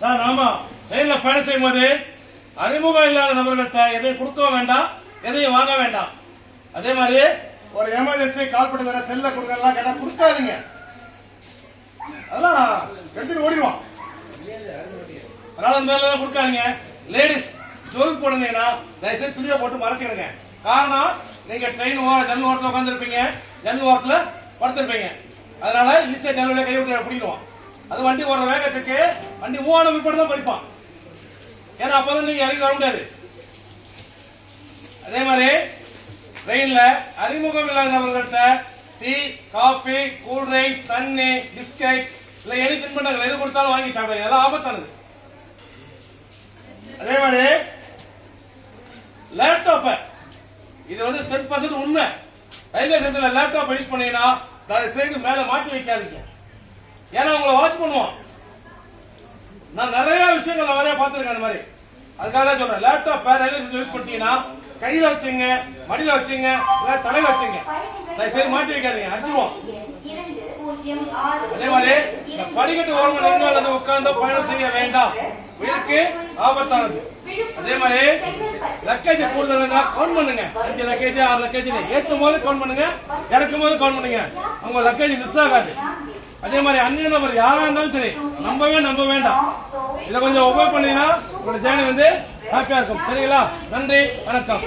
ஆமா, ரயில்ல பயணம் செய்யும் போது அறிமுகம் இல்லாத நபர்கள்ட்ட எதையும் கொடுக்க வேண்டாம், எதையும் வாங்க வேண்டாம். அதே மாதிரி ஒரு எமர்ஜென்சி கால் பண்ணி தர செல்ல கொடுக்கலாம் கேட்டா கொடுக்காதீங்க. அதெல்லாம் எடுத்துட்டு ஓடிடுவான். அதனால அந்த மேல கொடுக்காதீங்க. லேடிஸ் ஜுவல் போடுனீங்கன்னா தயவுசெய்து துணியை போட்டு மறைச்சிடுங்க. காரணம், நீங்க ட்ரெயின் ஜன்னல் ஓரத்தில் உட்காந்துருப்பீங்க, ஜன்னல் ஓரத்தில் படுத்திருப்பீங்க. அதனால ஈஸியா ஜன்னல கை விட்டு பிடிக்குவான். அது வண்டி ஓடுற வேகத்துக்கு வண்டி மூவான விற்பனை தான் படிப்பான். ஏன்னா அப்பதான் நீங்க இறங்கி வர முடியாது. அதே மாதிரி ட்ரெயின்ல அறிமுகம் இல்லாத நபர்கள்ட்ட டீ, காபி, கூல் ட்ரிங்க்ஸ், தண்ணி, பிஸ்கட் இல்ல எனி தின்பண்டங்கள் எது கொடுத்தாலும் வாங்கி சாப்பிடுங்க. இதெல்லாம் ஆபத்தானது. அதே மாதிரி லேப்டாப், இது வந்து 100% உண்மை. ரயில்வே ஸ்டேஷன்ல லேப்டாப் யூஸ் பண்ணீங்கன்னா தயவு செய்து மேல மாட்டி வைக்காதீங்க. ஏன்னா உங்களை வாட்ச் பண்ணுவான். நான் நிறைய விஷயங்கள் நிறைய பார்த்திருக்கேன் அந்த மாதிரி. அதுக்காக தான் சொல்றேன், லேப்டாப் ரயில்வே ஸ்டேஷன் யூஸ் பண்ணிட்டீங்கன்னா கையில வச்சுங்க, மடியில வச்சுங்க, இல்ல தலையில வச்சுங்க. தயவு செய்து மாட்டி வைக்காதீங்க, அடிச்சிருவோம். அதே மாதிரி படிக்கட்டு ஓரமா நின்று அல்லது உட்கார்ந்து பயணம் செய்ய வேண்டாம், உயிருக்கு ஆபத்தானது. அதே மாதிரி லக்கேஜ் கூடுதல் இருந்தா கவுண்ட் பண்ணுங்க. 5 லக்கேஜ் 6 லக்கேஜ் ஏற்றும் போது கவுண்ட் பண்ணுங்க, இறக்கும் போது கவுண்ட் பண்ணுங்க. உங்க லக்கேஜ் மிஸ் ஆகாது. அதே மாதிரி அந்நிய நபர் யாரா இருந்தாலும் சரி நம்ப வேண்டாம். இதை கொஞ்சம் உபயோக பண்ணீங்கன்னா உங்களோட ஜேர்னி வந்து ஹாப்பியா இருக்கும். சரிங்களா? நன்றி, வணக்கம்.